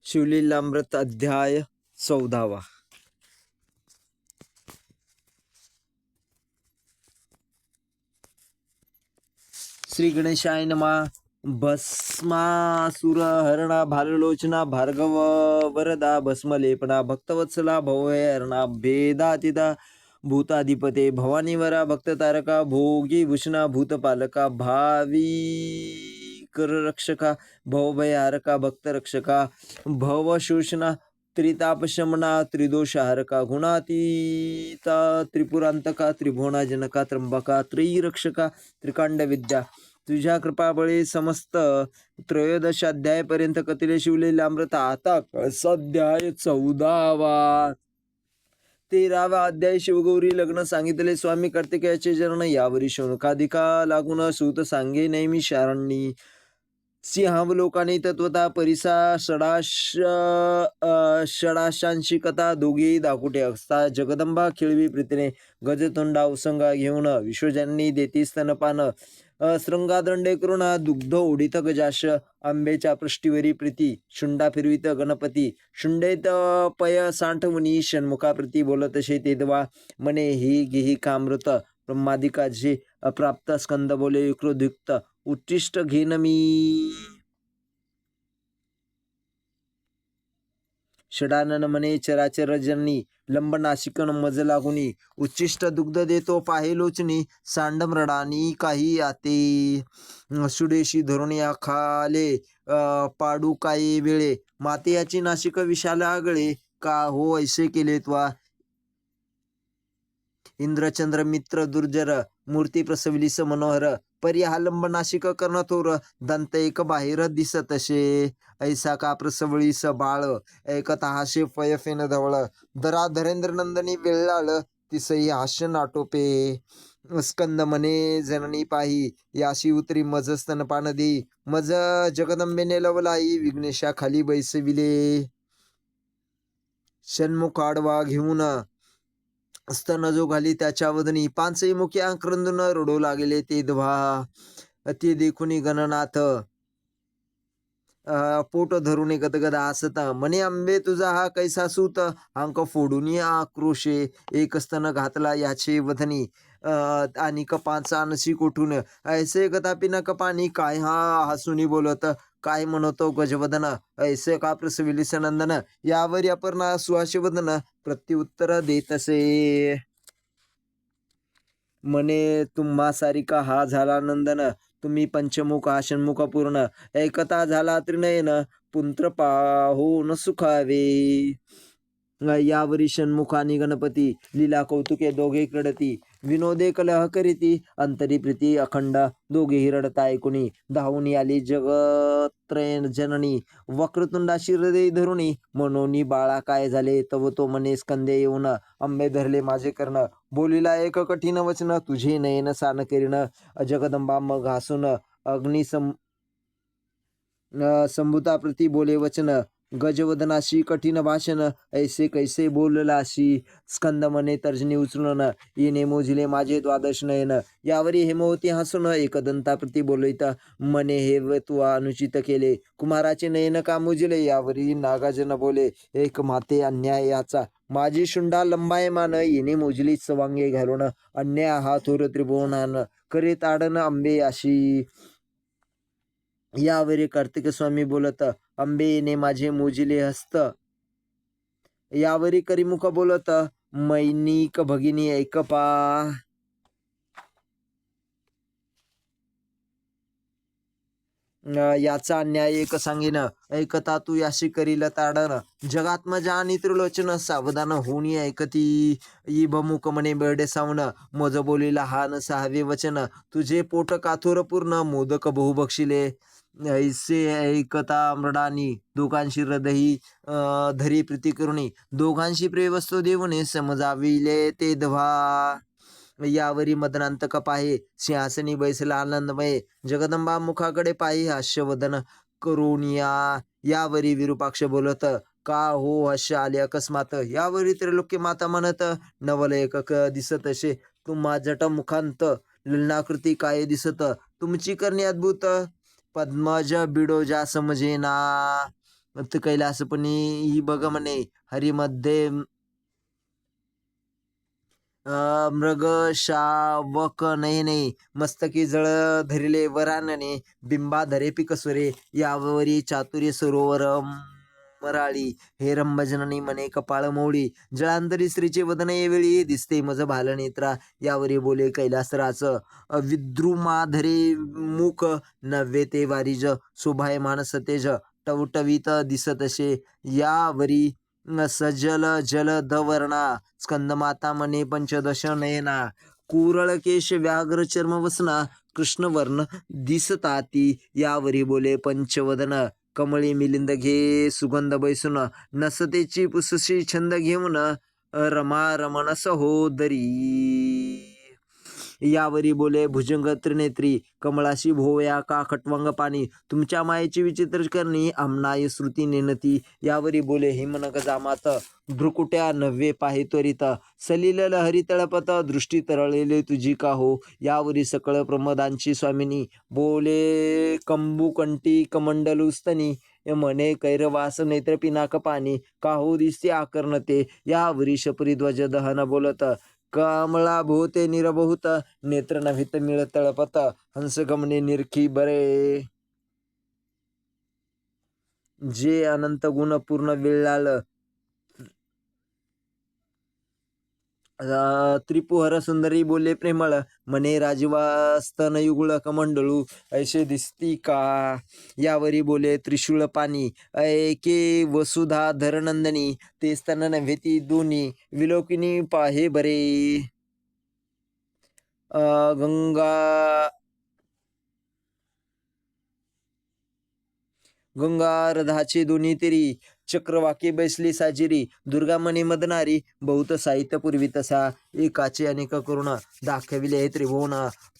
शिवलीलामृत अध्याय 14. श्री गणेशाय नमः. भस्मासुर हरणा भाललोचना भार्गव वरदा भस्मलेपना भक्तवत्सला भवहरणा भेदातिदा भूताधिपते भवानीवरा भक्ततारका भोगी भूषणा भूतपालका भावी कररक्षका भवभयहारका भक्तरक्षका भवशोषणा त्रितापशमना त्रिदोषहारका गुणातीता त्रिपुरांतका त्रिभुवनाजनका त्र्यंबका त्रिरक्षका त्रिकांड विद्या. तुझ्या कृपाबळी समस्त 13 अध्यायापर्यंत कथिले शिवलीलामृत. आता अध्याय 14. 13वा अध्याय शिवगौरी लग्न सांगितले. स्वामी कार्तिकेयाचे जन्म. यावरी शौनकाधिका लागून सूत सांगे नेहमी शारणी. सिंहावलोकाने तत्वता परिसा षडाशांशी कथा दोघेही दाकुटे असता. जगदंबा खेळवी प्रीतीने गजतोंडा उसंगा घेऊन विश्वजननी देती स्तनपान. श्रृंगादंडे करून दुग्ध ओढीत गजाश. आंबेच्या पृष्ठीवरी प्रीती शुंडा फिरवित गणपती. शुंडेत पय सांठवणी षण्मुखा प्रीती बोलत शे तेदवा. मने ही गेही कामृत ब्रह्मादिकाचे अप्राप्त. स्कंद बोले विक्रोधयुक्त उच्चिष्ट घेन मी. षडानन मने चराचर जननी. लंब नाशिकन मज लागुनी. उच्चिष्ट दुग्ध देतो पाहे लोचनी. सांडमरडानी काही आते. सुडेशी धरून या खाले पाडू काही वेळे. माते याची नाशिक विशाल आगळे. का हो ऐसे केले त्वा. इंद्रचंद्र मित्र दुर्जर मूर्ती प्रसविलीस मनोहर. परी हा लंब नाशिक कर्ण थोर. दंत एक बाहेर दिसतशे. ऐसा का प्रसवळीस बाळ. ऐकता हाशे फय फेन धवळ. दरा धरेंद्र नंदनी वेळाळ. तिसही हास्य नाटोपे. स्कंद मने जननी पाही. याशी उतरी मज स्तनपान देई. मज जगदंबेने लवलाई. विघ्नेशा खाली बैसविले. षण्मुख आडवा घेऊन स्तन जो घाली त्याच्या वदनी. पांचही मुखी आक्रंदून रडू लागले ते धवा. ते देखुनी गणनाथ पोट धरून गदगद हसता. म्हणे आंबे तुझा हा कैसा सूत. अंक फोडून आक्रोशे. एक स्तन घातला याचे वधनी. आणि कपाचा अनशी कोठून. ऐसे गतापी न कपानी. काय हा हसुनी बोलत. काय म्हणतो गजवदन. ऐसे का प्रसविलीस नंदन. यावरी अपर्णा सुहासे वदन प्रत्युत्तर देतसे. म्हणे तुम्हा सारिका हा झाला नंदन. तुम्ही पंचमुख हा षण्मुख पूर्ण. ऐकता झाला त्रिनयन. पुंत्र पाहून सुखावे. यावरी षण्मुख आणि गणपती. लीला कौतुके दोघे कडती. विनोदे कलह करीती. अंतरी प्रीती अखंड. दोघेही रडता ऐकुनी. धावून आली जगत्रय जननी. वक्रतुंडाशी हृदय धरुणी. मनोनी बाळा काय झाले. तव तो मने स्कंदे येऊन. आंबे धरले माझे कर्ण. बोलिला एक कठीण वचन. तुझे नयन सान करीन. जगदंबा मग हसून अग्नि संभूता प्रती बोले वचन. गजवदनाशी कठीण भाषण. ऐसे कैसे बोललाशी. स्कंद मने तर्जनी उचलून. येणे मोजिले माझे द्वादश नयन. यावरी हेमवती हसून एकदंता प्रती बोलित. मने हे तू अनुचित केले. कुमाराचे नयन का मोजिले. यावरी नागार्जुन बोले. एक माते अन्याय याचा. माझी शुंडा लंबायमान. येणे मोजली सवांगे घालून. अन्याय हा थोर त्रिभुवनान. करे ताडन आंबे अशी. यावरी कार्तिक स्वामी बोलत. आंबे येणे माझे मोजिले हस्त. यावरी करिमुख बोलत. मैनिक भगिनी ऐकपा. याचा अन्याय एक सांगेन. ऐकता तू याशी करील ताडन. जगात्मजा आणि त्रिलोचन सावधान होऊन ऐकती. इभमुख मने बेडे सावण. मज बोलीला हा न सहावे वचन. तुझे पोट काथोर पूर्ण. मोदक बहु बक्षिले. ऐसे ऐकता मृडानी. दोघांशी हृदयी धरी प्रीती करुणी. दोघांशी प्रियवस्तू देऊने समजाविले ते धवा. यावरी मदनांतक पाहे. सिंहासनी बैसला आनंदमय. जगदंबा मुखाकडे पाही हास्यवदन करुनिया. यावरी विरूपाक्ष बोलत. का हो हास्य आले अकस्मात. यावरी त्रिलोक्य माता म्हणत. नवल एकक दिसत असे. तुम्हा जट मुखांत ललनाकृती काय दिसत. तुमची करणी अद्भुत. पद्मज बिडोजा समजेना. कैलासपणी ही बघ म्हणे हरिमध्ये मृग शावक नयने मस्तकी जळ धरिले वरानने बिंबा धरे पिकसुरे यावरी चातुर्य सरोवर मराळी हे रंभजननी म्हणे कपाळ मोळी जळांतरी स्त्रीचे वदन वेळी दिसते मज भाल नेत्रा यावरी बोले कैलासराच विद्रुमाधरे मुख नव्हे ते वारिज शोभायमान सतेज टवटवीत दिसतसे यावरी सजल जलदवर्णा स्कंदमाता मने पंचदश नयना कुरळ केश व्याघ्र चर्म वसना कृष्णवर्ण दिसताती यावरी बोले पंचवदन कमळी मिलिंद घे सुगंध बैसून नसतेची पुसशी छंद घेऊन रमा रमण सहोदरी यावरी बोले भुजंग त्रिनेत्री कमळाशी भोवया का खटवंग पाणी तुमच्या मायेची विचित्र करणी आमनाय श्रुती नेनती यावरी बोले हिमनग जामात भ्रुकुट्या नव्हे पाहे त्वरित सलिल लहरी तळपत दृष्टी तरळलेली तुझी का हो यावरी सकळ प्रमोदांची स्वामिनी बोले कंबुकंटी कमंडलुस्तनी म्हणे कैरवास नेत्र पिनाक पाणी काहू दिसते आकर्णते यावरी शपरी ध्वज दहन बोलत कमळा भोवते निरबहुत नेत्र नभित मिळ तळपत हंस गमने निरखी बरे जे अनंत गुण पूर्ण विळाल त्रिपुहर सुंदरी बोले प्रेमळ मने राजवास्तन युगुळ कमंडळू ऐसे दिसती का यावरी बोले त्रिशूळ पाणी ऐके वसुधा धरनंदनी ते स्तन नव्हेती दोन्ही विलोकिनी पाहे बरे गंगारधाचे दोन्ही तेरी चक्रवाके बैसली साजिरी दुर्गामणी मदनारी बहुत साहित्य पूर्वी तसा एकाचे अनेक करुण दाखविले त्रिभुवन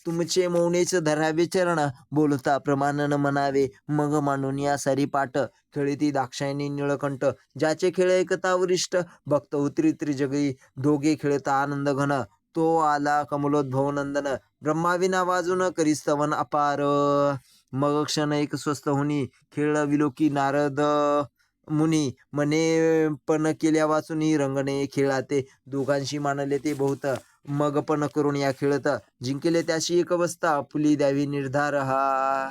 तुमचे मौनेच धरावे चरण बोलता प्रमाणन म्हणावे मग मांडून या सारी पाठ खेळती दाक्षायणी निळकंठ ज्याचे खेळ एकता वरिष्ठ भक्त उतरी त्रिजगी दोघे खेळता आनंद घन तो आला कमलोद्भव नंदन ब्रह्माविना वाजून करिस्तवन अपार मग क्षण एक स्वस्थ होणी खेळ विलोकी नारद मुनी मने पण केल्या वाचुनी रंगणे खेळाते दोघांशी मानले ते बहुत मग पण करून या खेळत जिंकले त्याशी एक अवस्था फुली द्यावी निर्धार हा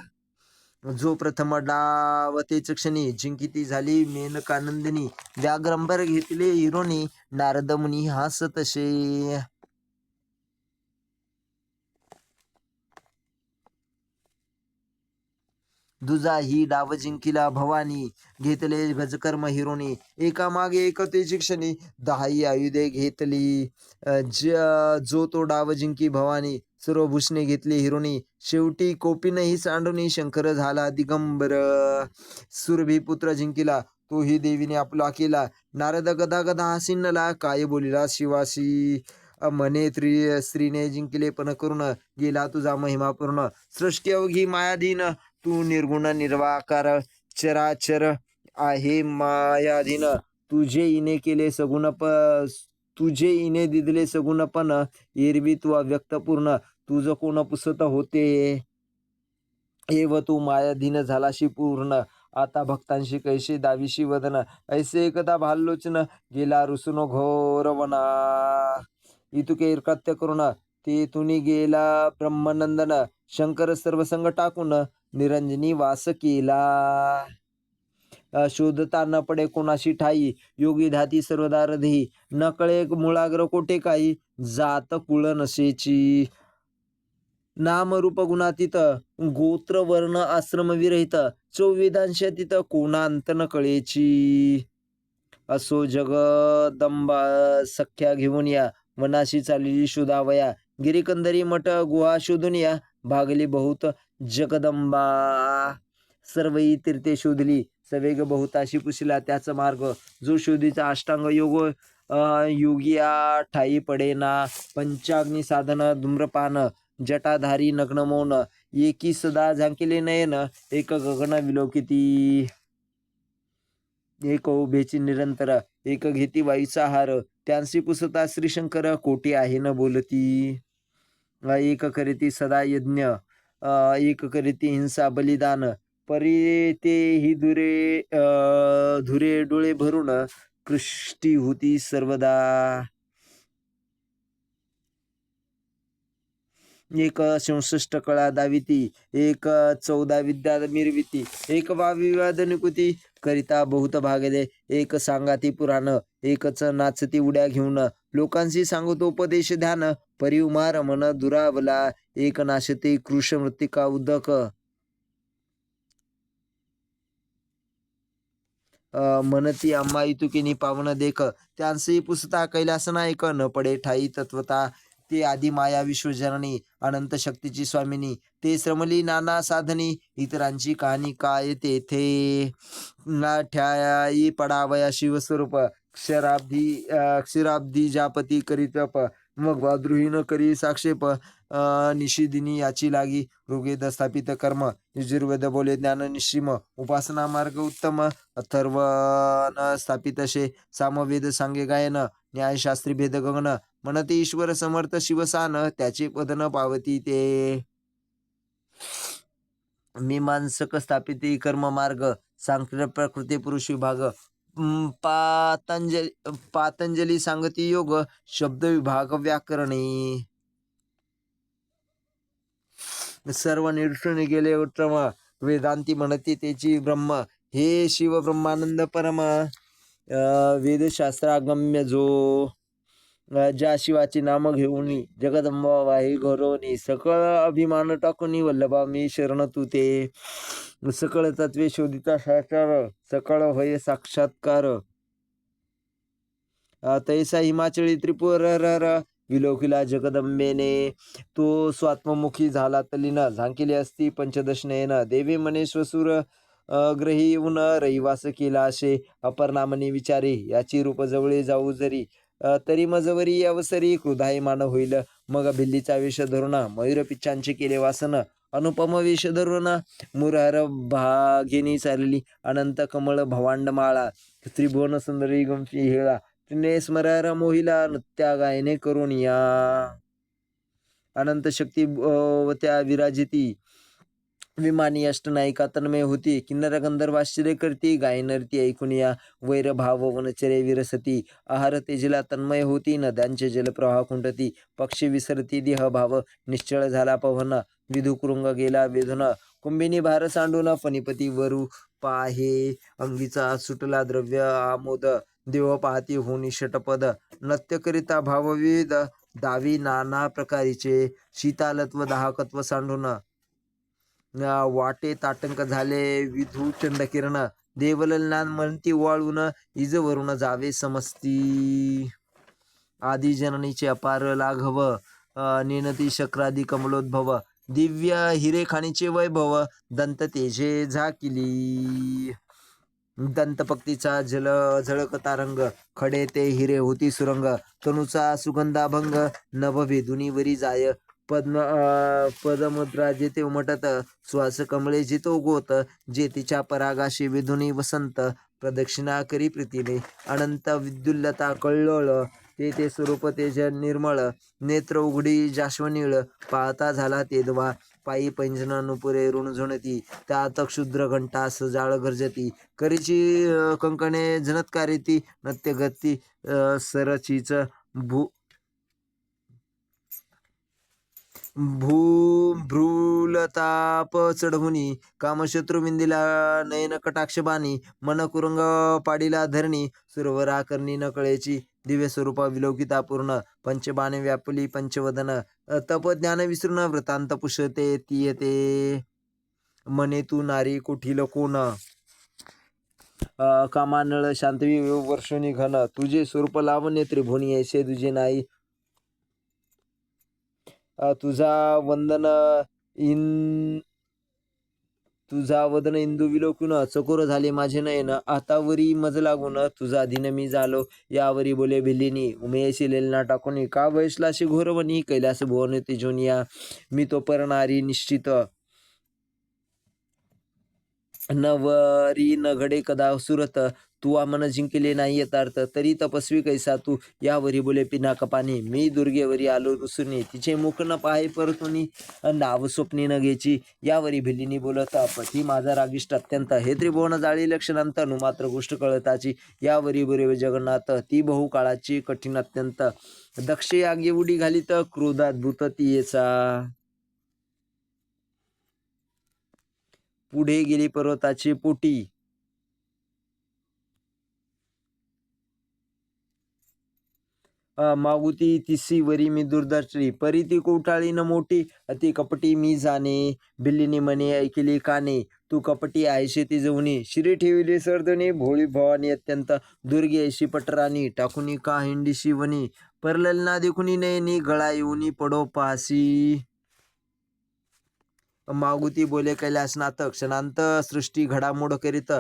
जो प्रथम डावतेच क्षणी जिंकिती झाली मेनकानंदिनी व्याघ्रंबर घेतले हिरोनी नारद मुनी हासतसे दुजा ही डाव जिंकिला भवानी घेतले गजकर्म हिरोनी एका मागे एक तेची क्षणी 10 आयुधे घेतली जो तो डाव जिंकी भवानी सर्व भूषणे घेतली हिरोनी शेवटी कोपीनही सांडूनी शंकर झाला दिगंबर सुरभी पुत्र जिंकिला तोही देवीने आपला केला नारद गदा गदा हसिनला काय बोलिला शिवाशी म्हणे स्त्रीने जिंकले पण करून गेला तुझा महिमा पूर्ण सृष्टी अवघी मायाधीन तू निर्गुण निर्वाकार चराचर आहे मायाधीन तुझे इने केले सगुण तुझे इने दिदले सगुणपण एरवी तू अव्यक्त पूर्ण तुझ कोण पुसत होते एव तू मायाधीन झालाशी पूर्ण आता भक्तांशी कैशी दाविशी वदन ऐसे एकदा भाल्लोचन गेला रुसून घोरवना इतुके कृत्य करून ते तुनी गेला ब्रह्मनंदन शंकर सर्वसंग टाकून निरंजनी वास केला शोधता न पडे कोणाशी ठाई योगी धाती सर्वदार देही न कळे मुळाग्र कोठे काही जात कुळ नशेची नाम रूप गुणातीत गोत्र वर्ण आश्रम विरहित चौवेदांशातीत कोणांत न कळेची असो जगदंबा सख्या घेऊन या वनाशी चालली शोधावया गिरिकंदरी मठ गुहा शोधून या भागली बहुत जगदंबा सर्व तीर्थे शोधली सवेग बहुताशी पुसला त्याचा मार्ग जो शोधीचा अष्टांग योग योगिया ठाई पडेना पंचाग्नी साधन धूम्रपान जटाधारी नग्न मौन एकी सदा झांकिले नयन एक गगन विलोकिती एक उभेची निरंतर एक घेती वायूचा हार त्यांसी पुसता श्रीशंकर कोटी आहे न बोलती एक करीती सदा यज्ञ एक करीती हिंसा बलिदान परी ते ही धुरे डोळे भरून कृष्टी होती सर्वदा. एक 66 कळा दाविती, एक 14 विद्या मिरविती, एक वाविवाद निकुती करिता बहुत भागले, एक सांगाती पुराण, एकच नाचती उड्या घेऊन, लोकांशी सांगतोपदेश ध्यान, परी उमार मन दुरावला, एक नाशते कृश मृत्तिका उदक. म्हणती आम्हा इतुकिनी पावन देख, त्यांसी पुसता कैलास नायक, न पडे ठाई तत्वता, ते आदी माया विश्वजननी, अनंत शक्तीची स्वामिनी, ते श्रमली नाना साधनी, इतरांची कहाणी काय तेथे, ना ठ्याई पडावया शिवस्वरूप, क्षीराब्धी जापती करीतप, मग वाद्रुहीन करी साक्षेप, निषिदिनी याची लागी, ऋग्वेद स्थापित कर्म, यजुर्वेद बोले ज्ञान निश्चिम, उपासना मार्ग उत्तम, अथर्वण स्थापित शे, सामवेद सांगे गायन, न्यायशास्त्री भेद गगन, म्हणते ईश्वर समर्थ शिवसान, त्याचे पद न पावती ते. मीमांसक स्थापिती कर्म मार्ग, सांख्य प्रकृती पुरुष विभाग, पातंजली सांगती योग, शब्द विभाग व्याकरणी, सर्व निरसुन गेले उत्तम, वेदांती म्हणती त्याची ब्रह्म, हे शिव ब्रह्मानंद परम, वेदशास्त्रागम्य जो, ज्या शिवाची नाम घेऊनी, जगदंबा वाही घरोनी, सकळ अभिमान टाकुनी, वल्लभा मी शरण तू ते, सकळ तत्वे शोधिता शास्त्र, सकळ होय साक्षात्कार, तैसा हिमाचळी त्रिपुर विलोकिला जगदंबेने, तो स्वात्ममुखी झाला तलीन, झांकिले असती पंचदश नयन, देवे मने स्वसुर ग्रही येऊन रहिवास केला असे, अपर्णामनी विचारी, याची रूप जवळे जाऊ जरी, तरी मजवरी अवसरी, क्रुधाय मान होईल, मग भिल्लीचा वेश धरून, मयूर पिच्चांचे केले वासन, अनुपम वेश धरून, मुरहर भागिनी चालली, अनंत कमळ भवांड माळा, त्रिभुवन सुंदरी गंशी हेळा, तिने स्मरार मोहिला, नृत्या गायने करून या, अनंत शक्ती त्या विराजिती, विमानी अष्टनायिका तन्मय होती, किन्नर गंधर्वाश्चर्य करती, गायनरती ऐकून या, वैर भाव वनचरे विरसती, आहार तेजला तन्मय होती, नद्यांचे जलप्रवाह कुंटती, पक्षी विसरती देह भाव, निश्चळ झाला पवन, विधुकृंग गेला वेधून, कुंभिनी भार सांडून, फणिपती वरू पाहे, अंगीचा सुटला द्रव्य आमोद, देव पाहती होनी षटपद, नृत्य करिता भाव विविध, दावी नाना प्रकारीचे, शीतालत्व दाहकत्व सांडून, वाटे ताटंक झाले विधू चंडकिरण, देवलनान म्हणती वाळून, इजवरून जावे समस्ती, आदी जननीचे अपार लाघव, नेनती शक्रादी कमलोद्भव, दिव्य हिरेखाणीचे वैभव, दंत तेजे झाकिली, दंतपक्तीचा झळक तारंग, खडे ते हिरे होती सुरंग, तनुचा सुगंधाभंग, नभभेदुनी वरी जाय, पदमुद्रा जेथे उमटत, श्वास कमळे जितो उगवत, जे तिच्या परागाशी विधुनी वसंत, प्रदक्षिणा करी प्रीतीने, अनंत विद्युल्लता कळलोळ, ते स्वरूप तेज निर्मळ, नेत्र उघडी जाश्वनीळ, पाहता झाला तेदवा, पायी पैंजन नुपुरे ऋणझुणती, त्यात क्षुद्र घंटा सजाळ गर्जती, करीची कंकणे झणत्कारिती, नत्यगती सरचीच भ्रूलताप चढवुनी, कामशत्रू विंदिला नयन कटाक्ष बाणी, मन कुरंग पाडीला धरणी, सुरवरा करणी नकळेची, दिव्य स्वरूपा विलोकिता पूर्ण, पंचबाणे व्यापली पंचवदन, तप ज्ञान विसरून वृतांत पुषते तीयते, मने तू नारी कुठील कोण, कामानळ शांतवी वर्षोनी घन, तुझे स्वरूप लावण्य त्रिभुवनी ऐसे तुझे नाही, तुझा वदन इंदू विलोकून, चकोर झाले माझे नयन, आतावरी मज लागून, तुझा अधीन मी झालो, यावरी बोले भिल्लिनी, उमेयशी लेलना टाकुनी, का वैसलाशी घोरवणी, कैलास भुवन तेजोनिया, मी तो परणारी निश्चित, नवरी न घडे कदा सुरत, तू आमन जिंकले नाही यथार्थ, तरी तपस्वी कैसा तू, यावरी बोले पिनाक पाणी, मी दुर्गेवरी आलो रुसुनी, तिचे मुख न पाहे परतुनी, नाव स्वप्नी न घ्यायची, यावरी भिल्लीनी बोलत पती माझा रागिष्ट अत्यंत, हे त्रिभुवन जाळी लक्षणांत, नु मात्र गोष्ट कळताची, यावरी बुरे जगन्नाथ, ती बहु काळाची कठीण अत्यंत, दक्ष यागे उडी घालीत क्रोधाद्भुत तियेचा, पुढे गेली पर्वताची पोटी, मागुती तिसी वरी मी दुर्दर्शनी, परी ती कोठाळी न मोठी, अति कपटी मी जाणे, बिल्लीने म्हणे ऐकली काने, तू कपटी आहेशे ती जवणी, शिरी ठेविली सर्दणी, भोळी भवानी अत्यंत, दुर्गी ऐशी पटराणी, टाकुनी का हिंडीशी वनी, परललना देखुनी नयनी, गळा येऊनी पडो पासी, मागुती बोले कैलासनाथ, क्षणांत सृष्टी घडामोड करीत,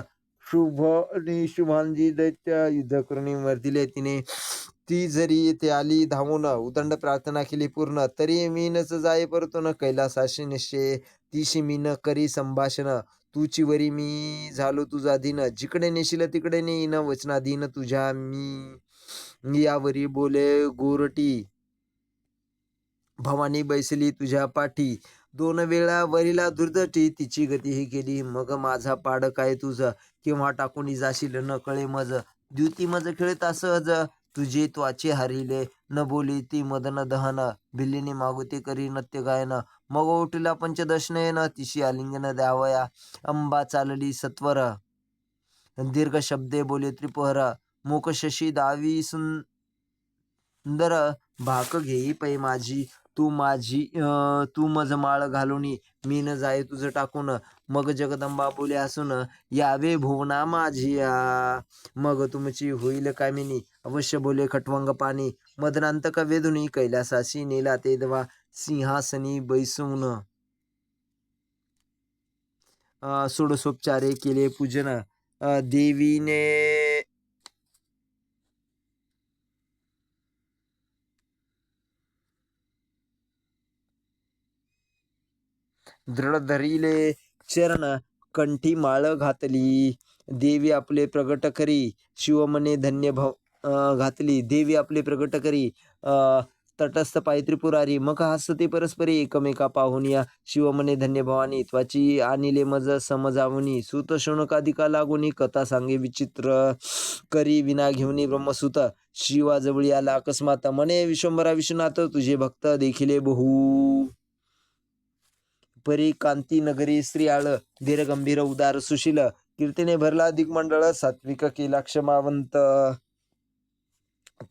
शुभ आणि शुभांजी दैत्य युद्ध करुणी मर्दिले तिने, ती जरी येथे आली धावून, उदंड प्रार्थना केली पूर्ण, तरी मीनच जाय परतून, कैलासाशी निश्चय तीशी मीन करी संभाषण, तुची वरी मी झालो तुझा धीन, जिकडे नेशील तिकडे नेईन, वचनाधीन तुझ्या मी, यावरी बोले गोरटी, भवानी बैसली तुझ्या पाठी, दोन वेळा वरीला दुर्दटी, तिची गती ही केली, मग माझा पाड काय तुझ, केव्हा टाकून जाशील न कळे मज, द्युती मज खेळता सहज, तुझे त्वाचे हरिले, न बोली ती मदन दहन, भिल्लीने मागुती करी नत्य गायन, मग उठला पंचदशनयन, तिशी आलिंगन द्यावया, अंबा चालली सत्वर, दीर्घ शब्दे बोले त्रिपहर, मुख शशी दावी सुंदर, भाक घेई पै माझी, तू मज माळ घालुनी, मी न जाय तुझ टाकून, मग जगदंबा बोले हसून, यावे भुवना माझिया, मग तुमची होईल कामिनी, अवश्य बोले खटवंग पाणी, मदनांतक वेदुनी, कैलासाशी नेला ते दवा, सिंहासनी बैसून, षोडशोपचारे केले पूजन, देवीने दृढ धरिले चरण, कंठी माळ घातली, देवी आपले प्रगट करी, शिवमने धन्य घातली, देवी आपले प्रगट करी, तटस्थ पाय त्रिपुरारी, मग हसते परस्परी, एकमेका पाहुनिया, शिवमने धन्य भवानी, त्वाची आणिले मज समजावनी, सूत शौनकाधिका लागुनी, कथा सांगे विचित्र, करी विना घेऊनी ब्रह्मसूत, शिवाजवळी आला अकस्मात, मने विश्वंभरा विश्वनाथ, तुझे भक्त देखिले बहु, परी कांती नगरी स्त्रियाळ, धीर गंभीर उदार सुशील, कीर्तीने भरला दिग्मंडळ, सात्विक केला क्षमावंत,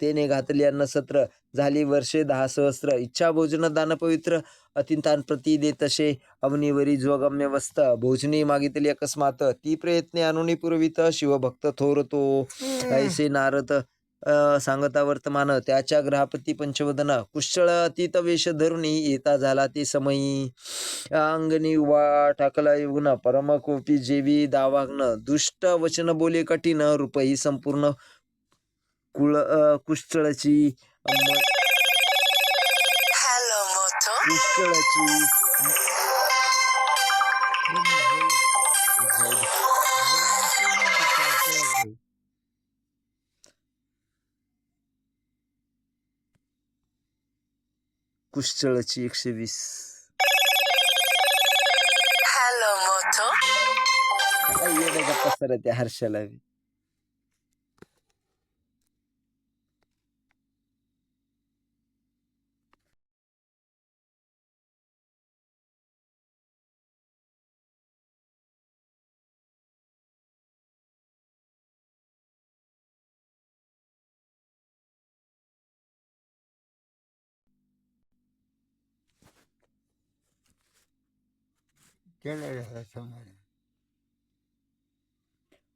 तेने घातली अन्न सत्र, झाली वर्षे 10 सहस्त्र, इच्छा भोजन दान पवित्र, अतिंतान प्रती देतशे, अवनीवरी ज्वगम्य वस्त, भोजनी मागितली अकस्मात, ती प्रयत्ने अनुनी पुरवित, शिवभक्त थोरतो, ऐसे नारद सांगता वर्तमान, त्याच्या ग्रहपती पंचवदन, कुशळ अतीत वेश धरुणी, येता झाला ते समयी, अंगणी उभा टाकला येऊन, परम कोपी जेवी दावाग्न, दुष्ट वचन बोले कठीण, रूपही संपूर्ण कुशळची, कुशळची, कुशळची 120. येडे गप्पा सर त्या हर्षाला.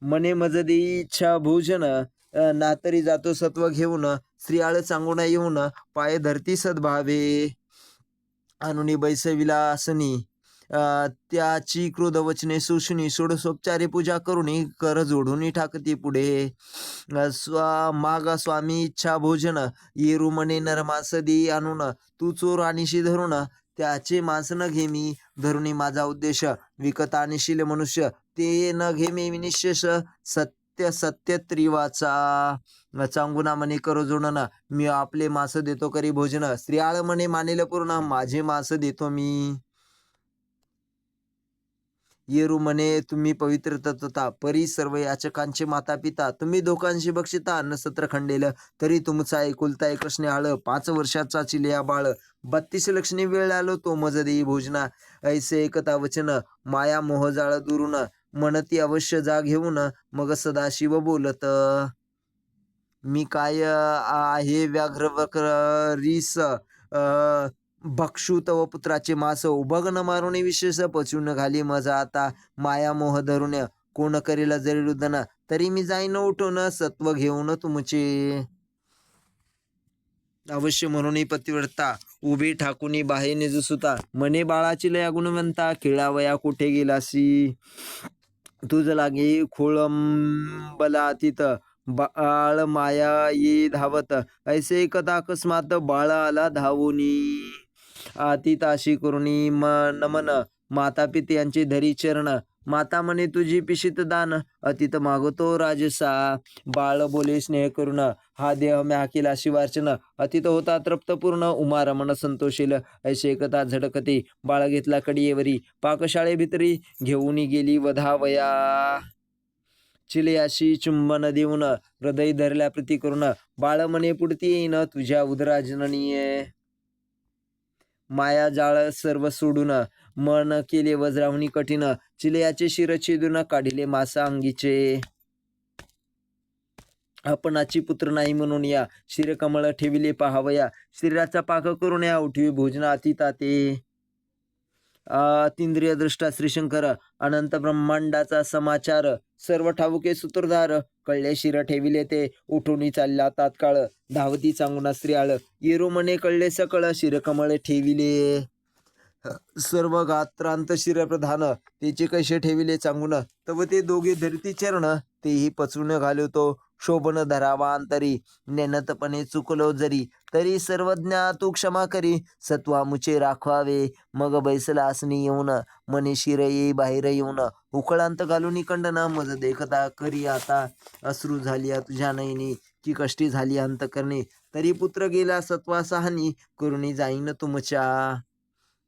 मने मज देई इच्छा भोजन, नातरी जातो सत्व घेऊन, स्त्रियाळ सांगून येऊन, पाय धरती सद्भावे, अनुनी बैसविलासनी, त्याची क्रोध वचने सुशनी, षोडशोपचारे पूजा करुणी, कर जोडून ठाकती पुढे, मागा स्वामी इच्छा भोजन, येरू मने नरमास देई आणून, तू चोर आणीशी धरून, त्याचे मांस न घेमी, धरुणी माझा उद्देश, विकत आणशील मनुष्य, ते न घे मे निशेष सत्य सत्य त्रिवाचा चांगुना म्हणे करो जोडन मी आपले मास देतो करी भोजन स्त्रियाळ म्हणे मानेल पूर्ण माझे मास देतो मी येरू म्हणे तुम्ही पवित्र तत्वता परी सर्व याचकांचे माता पिता तुम्ही दोघांशी बक्षिता अन्न सत्र खंडेल तरी तुमचा एकुलता एक स्नेहाळ 5 वर्षाचा चिलिया बाळ 32 लक्षणी वेळ आलो तो मज देई भोजना ऐसे एकता वचन माया मोह जाळ दुरून म्हणती अवश्य जा घेऊन मग सदाशिव बोलत मी काय आहे व्याघ्र वक्र रीस भक्षू तव पुत्राचे मास उभगन मारून विशेष पचून घाली मजा आता माया मोह धरून कोण करेल जरी रुदन तरी मी जाईन उठून सत्व घेऊन तुमचे अवश्य म्हणून पतिव्रता उभी ठाकुनी बाहे निजसुता मने बाळाची लया गुणवंता खेळावया कुठे गेलासी तुझ लागे खोळंबला तिथ बाळ माया ये धावत ऐसे कदा अकस्मात बाळ आला धावूनी अतिताशी करुणी नमन माता पिते यांचे धरी चरण माता म्हणे तुझी पिशित दान अतित मागतो राजसा बाळ बोले स्नेह करून हा देह म्या केला शिवार्चन अतित होता तृप्तपूर्ण उमा रमण संतोषील ऐसे एकता झडकते बाळ घेतला कडीयेवरी पाकशाळे भितरी घेऊन गेली वधावया चिलयाशी चुंबन देऊन हृदय धरल्या प्रीती करून बाळ म्हणे पुढती येईन तुझ्या उदरा जननीये माया जाळ सर्व सोडून मन केले वज्रावणी कठीण चिलयाचे शिर छेदून काढिले मासा अंगीचे आपणाची पुत्र नाही म्हणून या शिरकमळ ठेविले पाहावया शरीराचा पाक करून या उठवी भोजना अतिताते अतिंद्रिय दृष्टा श्रीशंकर अनंत ब्रह्मांडाचा समाचार सर्व ठाऊके सूत्रधार कळले शिर ठेविले ते उठून चालला तात्काळ धावती चांगुना स्त्रियाळ येरो मने कळले सकळ शिरकमळ ठेविले सर्व गात्रांत शिरप्रधान त्याचे कैसे ठेविले चांगून तव ते दोघे धरती चरण तेही पचून घालवतो शोभन धरावा अंतरी नेनतपणे चुकलो जरी तरी सर्वज्ञा तू क्षमा करी सत्वा मुचे राखवावे मग बैसला असनी येऊन मने शिर ये बाहेर येऊन उकळांत घालून कंडन मज देखता करी आता अश्रू झाली तुझ्या नयनी की कष्टी झाली अंत करणे तरी पुत्र गेला सत्वा सहानी करुणी जाईन तुमच्या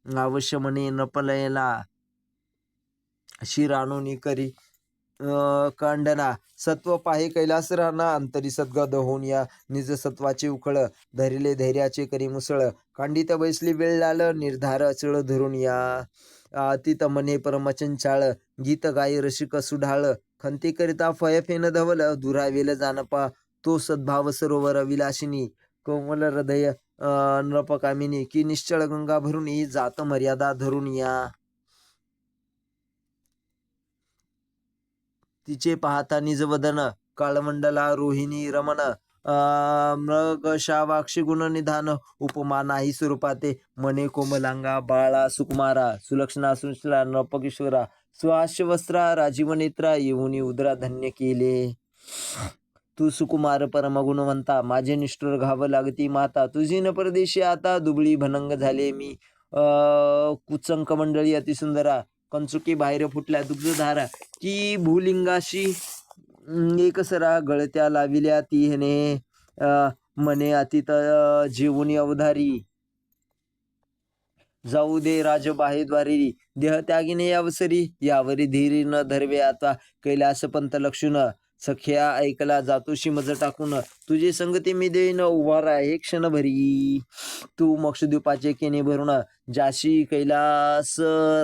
अवश्य म्हणे नपलयला शिराणोनी करी कांडना सत्व पाहे कैलास राणा अंतरी सद्गद होऊन या निज सत्वाचे उखळ धरिले धैर्याचे करी मुसळ कांडित बैसली वेळ लाल निर्धार अचळ धरून या अतित मने परमचंचाळ गीत गाय रसिक सुढाळ खंती करिता फय फेन धवल दुरावेल जानपा तो सद्भाव सरोवर विलासिनी कोमल हृदय नृपकामिनी की निश्चळ गंगा भरून जात मर्यादा धरून या तिचे पाहता निजवदन काळमंडला रोहिणी रमण मृगशावाक्षी गुण निधान उपमा नाही स्वरूपाते मने कोमलांगा बाळा सुकुमारा सुलक्षणा सुशीला नपकिशोरा सुहास्य वस्त्रा राजीव नेत्रा येऊनी उदरा धन्य केले तू सुकुमार परम गुणवंता माझे निष्ठुर घाव लागती माता तुझी न परदेशी आता दुबळी भनंग झाले मी कुचंक मंडळी अतिसुंदरा कंचुकी बाहेर फुटल्या दुग्धधारा की भूलिंगाशी एकसरा गळत्या लाविल्या तिने मने अतित जीवनी अवधारी जाऊ दे राज बाहेद्वारी देह त्यागिने अवसरी यावरी धीरी न धरवे आता कैलास पंत लक्षुन सख्या ऐकला जातोशी मज टाकून तुझी संगती मी देईन उभा राहे क्षणभरी तू मोक्षद्वीपाचे केने भरून जाशी कैलास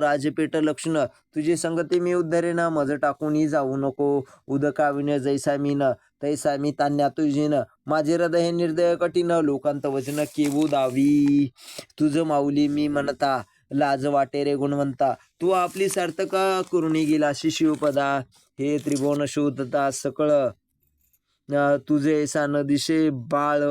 राजपेठ लक्षण तुझी संगती मी उद्धरेन मज टाकून जाऊ नको उदकाविन जैसा मीन तैसा मी तान्या तुझीन माझे हृदय निर्दय कठीण लोकांत वचन केवू दावी तुझ माऊली मी म्हणता लाज वाटे रे गुणवंता तू आपली सार्थका करुणी गेला शिशिवपदा हे त्रिभुवन शोधता सकळ तुझे ऐसा न दिशे बाळ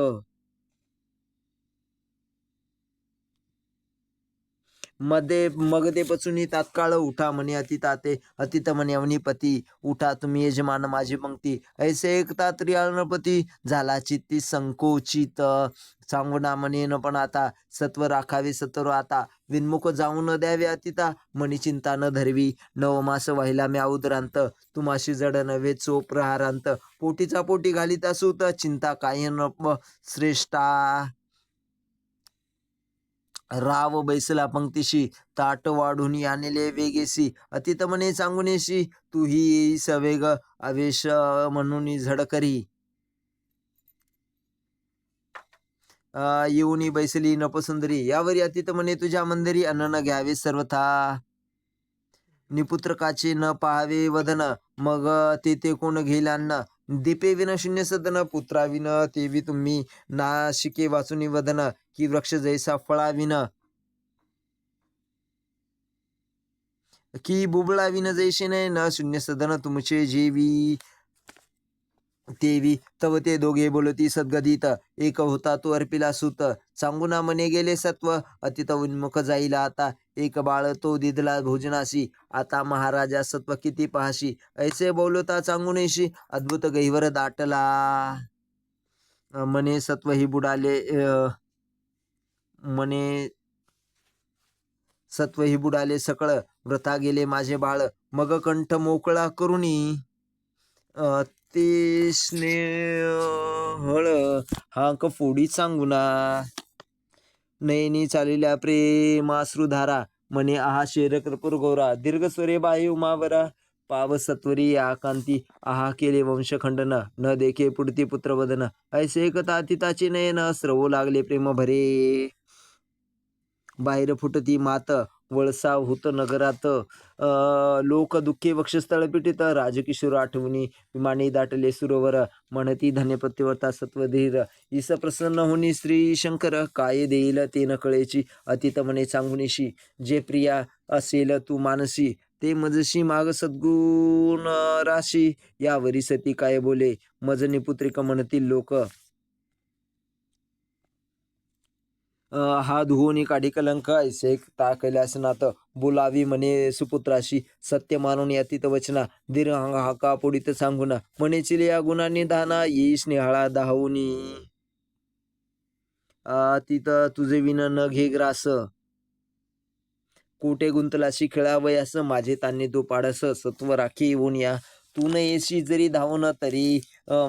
मध्ये मग ते पचुनी तात्काळ उठा म्हणे अतिताते अतित म्हणे अवनीपती उठा तुम्ही यजमान माझी पंक्ती ऐसे एकता त्रियाळपती झाला चित्ती संकोचित सांगुना म्हणे न पण आता सत्व राखावे सत्वर आता विन्मुख जाऊ न द्यावे अतिता मनी चिंता न धरवी नवमास वाहिला म्या उदरांत तुमाशी जड नव्हे चोप प्रहारांत पोटीचा पोटी घालिता सूत चिंता काय न श्रेष्ठा राव बैसला पंक्तीशी ताट वाढून आणले वेगेसी अतित म्हणे सांगुनेशी तू ही येई सवेग आवेश म्हणून झड करी येऊनी बैसली नपसुंदरी यावरी अतित म्हणे तुझ्या मंदिरी अन्न न घ्यावे सर्वथा निपुत्रकाचे न पाहावे वदन मग ते कोण घेईल अन्न दीपे विन शून्य सदन पुत्राविन तेवी तुम्ही नाशिके वाचुनी वदन की वृक्ष जैसा फळाविन की बुबळाविन जैसे न शून्य सदन तुमचे जेवी तेवी तव ते दोघे बोलती सद्गदित एक होता तो अर्पिला सुत सांगुना मने गेले सत्व अतित उन्मुख जाईला आता एक बाळ तो दिदला भोजनाशी आता महाराजा सत्व किती पाहाशी ऐसे बोलता सांगुनेशी अद्भुत गैवर दाटला मने सत्व ही बुडाले मने सत्व ही बुडाले सकळ व्रता गेले माझे बाळ मग कंठ मोकळा करुणी ते स्नेहळ हाक फोडी सांगुना नयनी चालिल्या प्रेमाश्रुधारा म्हणे आहा शेर कर्पूर गौरा दीर्घ स्वरे बाई उमावरा पाव सत्वरी आकांती आहा केले वंशखंडन न देखे पुढती पुत्रवदन ऐसे एकता अतिताचे नयन स्रवू लागले प्रेम भरे बाहेर फुटती मात वळसा होत नगरात लोक दुःखे वक्षस्थळ पिटित राजकिशोर आठवणी विमाने दाटले सुरोवर म्हणती धन्यपत्यवता सत्वधीर ईस प्रसन्न होनी श्री शंकर काय देईल ते न कळेची अतित म्हणे सांगुनीशी जे प्रिया असेल तू मानसी ते मजशी माग सद्गुण राशी यावरी सती काय बोले मजनी पुत्रिक म्हणतील लोक हा धुवोनी काढी कलंक ऐसे कैलासनाथ बोलावी म्हणे सुपुत्राशी सत्य मानून अतित वचना दीर्घ हाका पोडीत सांगुना म्हणे चिले या गुणांनी दाना येई स्नेहाळा दाहूनी तिथ तुझे विन न घे ग्रास कोठे गुंतलाशी खेळावयास माझे तान्ने तो पाडस सत्व राखी येऊन या तू न येशी जरी धावून तरी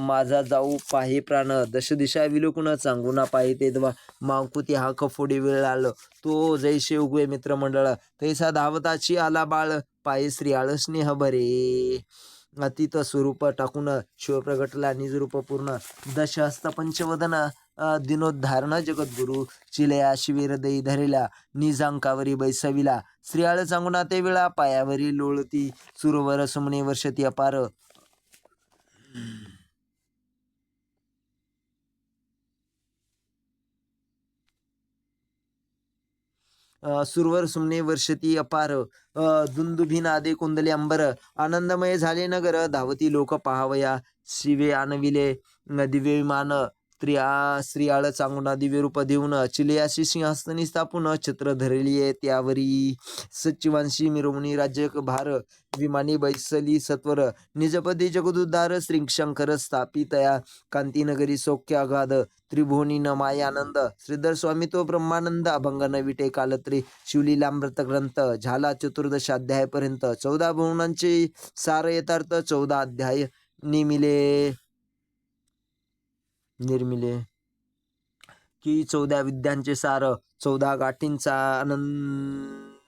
माझा जाऊ पाहे प्राण दश दिशा विलोकून सांगुना पाहे ते दवा मांकुती हा खफोडी वेळ आलं तो जैसे उगवे मित्रमंडळ तैसा धावताची आला बाळ पाये श्रीयाळ स्नेह बरे अतीत स्वरूप टाकून शिव प्रगटला निजरूप पूर्ण दशहस्त पंचवदन दिनोद्धारण जगद्गुरु चिलया शिवीर दई धरेला निजांकावरी बैसविला श्रीयाळ सांगुना ते वेळा पायावरी लोळती सुरवर सुमने वर्षती अपार सुरवर सुमने वर्षती अपार दुंदुभी नादे कुंदले अंबर आनंदमय झाले नगर धावती लोक पाहावया शिवे आणविले दिव्य विमान श्रीयाळ चांगुना दिव्य रूप देऊन चिलयाशी सिंहासनी स्थापून छत्र धरलीये त्यावरी सचिवांशी मिरवणी राज्य भार विमानी बैसली सत्वर निजपदी जगदुद्धार श्रीशंकर स्थापितया कांतीनगरी सौख्य अगाध त्रिभुवनी न मायानंद श्रीधर स्वामी तो ब्रह्मानंद अभंग न विटे कालत्री शिवलीलामृत ग्रंथ झाला 14 अध्यायापर्यंत 14 भुवनांचे सार यथार्थ 14 अध्याय निर्मिले की 14 विद्यांचे सार 14 गाठींचा अनंत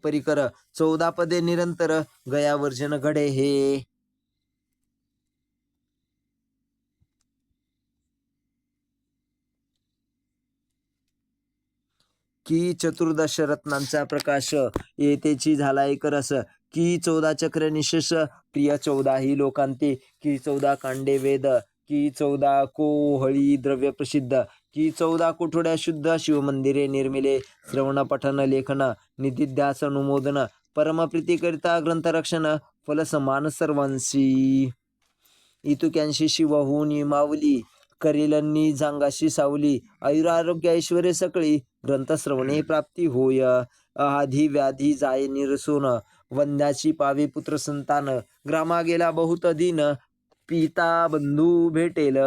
परिकर 14 पदे निरंतर गया वर्जन घडे हे की 14 रत्नांचा प्रकाश येतेची झाला एक रस की 14 चक्र निशेष प्रिय 14 ही लोकांते की 14 कांडे वेद की 14 कोहळी द्रव्य प्रसिद्ध की 14 कोठोड्या शुद्ध शिवमंदिरे निर्मिले श्रवण पठन लेखन निधिध्यास अनुमोदन परमप्रीतीकरिता ग्रंथरक्षण फल समान सर्वांशी इतुक्यांशी शिवहून माऊली करेलनी जांगाशी सावली आयुरारोग्य ऐश्वर्य सकळी ग्रंथश्रवणे प्राप्ती होय. आधी व्याधी जाय निरसून, वंद्याची पावे पुत्र संतान. ग्रामा गेला बहुत दिन, पिता बंधू भेटेल.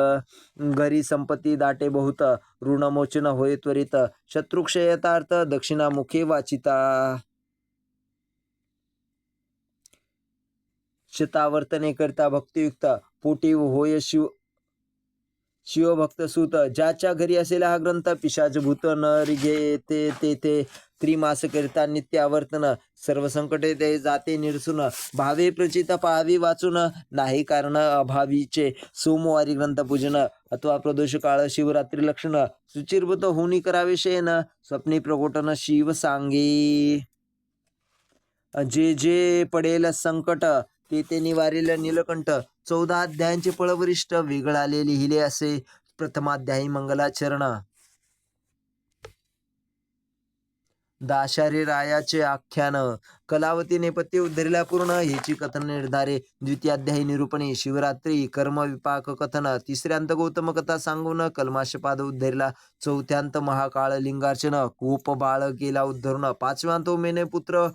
घरी संपत्ती दाटे बहुत, ऋणमोचन होय त्वरित. शत्रुक्षयतार्थ दक्षिणामुखे वाचिता. शतावर्तने करता भक्तियुक्त, पोटी होय शिवभक्त सूत. ज्याच्या घरी असेल हा ग्रंथ, पिशाच भूत न रिघे तेथे. त्रिमास करिता नित्य आवर्तन, सर्व संकटे ते जाते निरसून. भावे प्रचित पाहावी वाचून, नाही कारण अभावीचे. सोमवारी ग्रंथ पूजन, अथवा प्रदोष काळ शिवरात्री लक्षण. सुचिरभूत होनी करावे शयन, स्वप्नी प्रकोटन शिव सांगे. जे जे पडेल संकट, ते निवारेल नीलकंठ. 14 अध्यायांचे फळवरिष्ठ वेगळाले लिहिले असे. प्रथमाध्यायी मंगलाचरण. दाशारी रायाचे आख्यान. कलावती नेपथ्य उद्धरिला पूर्ण, ह्याची कथन निर्धारे. द्वितीयाध्यायी निरूपणे. शिवरात्री कर्म विपाक कथन. तिसऱ्यांत गौतम कथा सांगून कल्माशपाद उद्धरिला. चौथ्यांत महाकाळ लिंगार्चन, कोप बाळ केला उद्धरून. पाचव्यांत उमेने पुत्र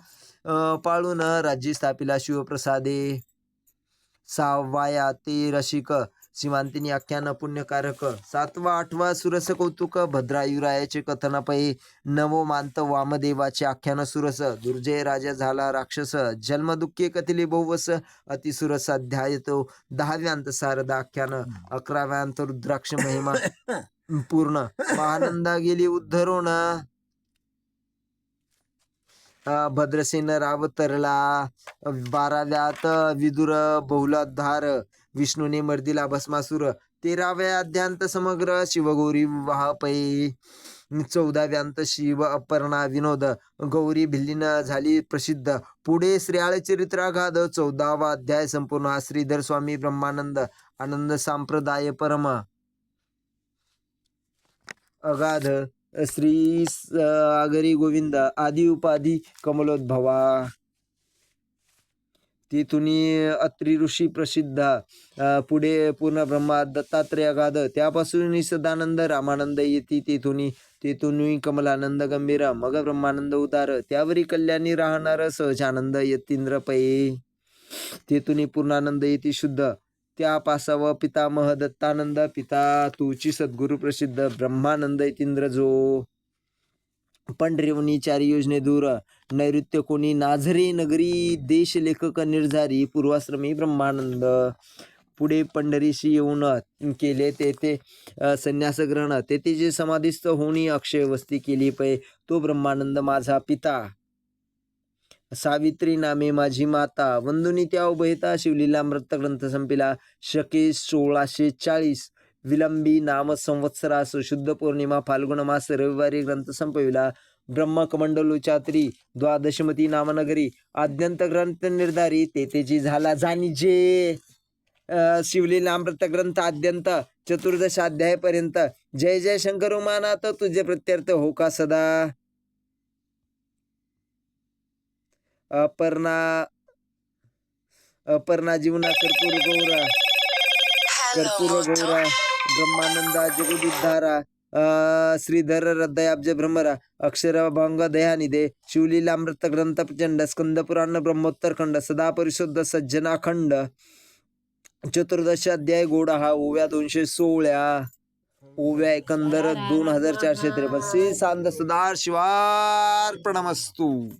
पाळून, राज्य स्थापिला शिवप्रसादे. सहावाया ते रसिक, सीमांतिनी आख्यान पुण्यकारक. सातवा आठवा सुरस कौतुक, भद्रायुरायाचे कथन पै. नवमांत वामदेवाचे आख्यान सुरस, दुर्जय राजा झाला राक्षस. जन्मदुःखे कथिले बहुवस, अतिसुरस अध्याय तो. 10व्यांत शारदा आख्यान. 11व्यांत रुद्राक्ष महिमा पूर्ण, महानंदा गेली उद्धरून. भद्रसेन राव तरला. 12व्यात विदुर बहुलाधार, विष्णूने मर्दिला भस्मासूर. 13व्या अध्यांत समग्र, शिवगौरी विवाह पै. 14व्यांत शिव अपर्णा विनोद, गौरी भिल्लीन झाली प्रसिद्ध. पुढे श्रेयाळ चरित्रागाध. 14वा अध्याय संपूर्ण. श्रीधर स्वामी ब्रह्मानंद, आनंद संप्रदाय परम अगाध. श्री आगरी गोविंद, आदि उपाधी कमलोद्भवा. तिथुनी अत्रि ऋषी प्रसिद्ध. पुढे पूर्ण ब्रह्मा दत्तात्रय अगाध. त्यापासून सदानंद रामानंद येती तेथुनी कमलानंद गंभीर. मग ब्रह्मानंद उदार, त्यावरी कल्याणी राहणार सहजानंद यतींद्र पै. तेथुनी पूर्णानंद येती शुद्ध. त्या पासाव पितामह दत्तानंद, पिता तुची सद्गुरु प्रसिद्ध. ब्रह्मानंद यतींद्र जो, पंढरीवनी चारी योजने दूर. नैऋत्य कोणी नाझरे नगरी, देश लेखक निर्जारी. पूर्वाश्रमी ब्रह्मानंद. पुढे पंढरीशी येऊन केले तेथे संन्यास ग्रहण. तेथे जे समाधिस्थ होणी अक्षय वस्ती केली पै. तो ब्रह्मानंद माझा पिता. सावित्री नामे माझी माता. वंदुनी त्या उभयता, शिवलीलामृत ग्रंथ संपिला. शके 1640, विलंबी नाम संवत्सरास. शुद्ध पौर्णिमा फाल्गुन मास, रविवारी ग्रंथ संपविला. ब्रह्मकमंडलोचात्री, द्वादशमती नामनगरी. आद्यंत ग्रंथ निर्धारी, तेथेची झाला जाणीजे. शिवलीलामृत ग्रंथ आद्यंत, 14 अध्यायपर्यंत. जय जय शंकर उमानाथ, तुझे प्रत्यर्थ हो का सदा. अपर्णा जीवना कर्पूर गौरा, ब्रह्मानंदा जगदुद्धारा. श्रीधर हृदयाब्ज भ्रमरा, अक्षरभंग दयानिधे. शिवलीलामृत ग्रंथ प्रचंड, स्कंद पुराण ब्रह्मोत्तर खंड. सदा परिशुद्ध सज्जनाखंड. 14 अध्याय गोडा हा. ओव्या 216. ओव्या एकंदर 2453. श्री सांद सदाशिवार्पणमस्तु.